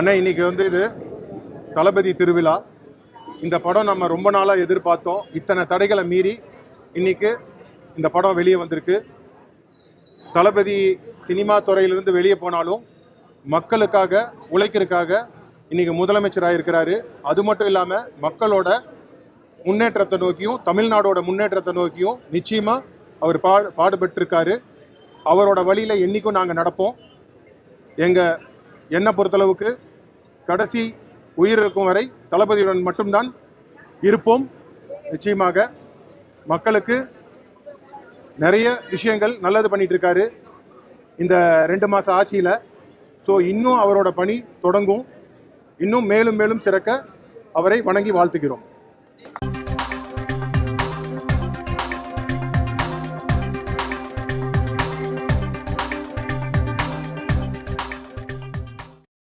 அண்ணா, இன்னைக்கு இது தளபதி திருவிழா. இந்த படம் நம்ம ரொம்ப நாளாக எதிர்பார்த்தோம். இத்தனை தடைகளை மீறி இன்னைக்கு இந்த படம் வெளியே வந்திருக்கு. தளபதி சினிமா துறையிலிருந்து வெளியே போனாலும் மக்களுக்காக உழைக்கிறதுக்காக இன்னைக்கு முதலமைச்சராக இருக்கிறாரு. அது மட்டும் இல்லாமல் மக்களோட முன்னேற்றத்தை நோக்கியும் தமிழ்நாடோட முன்னேற்றத்தை நோக்கியும் நிச்சயமாக அவர் பாடுபட்டிருக்காரு. அவரோட வழியில் என்றைக்கும் நாங்கள் நடப்போம். என்னை பொறுத்தளவுக்கு கடைசி உயிர் இருக்கும் வரை தளபதியுடன் மட்டும்தான் இருப்போம். நிச்சயமாக மக்களுக்கு நிறைய விஷயங்கள் நல்லது பண்ணிட்டு இருக்காரு இந்த 2 மாச ஆட்சியில். ஸோ இன்னும் அவரோட பணி தொடங்கும். இன்னும் மேலும் மேலும் சிறக்க அவரை வணங்கி வாழ்த்துகிறோம்.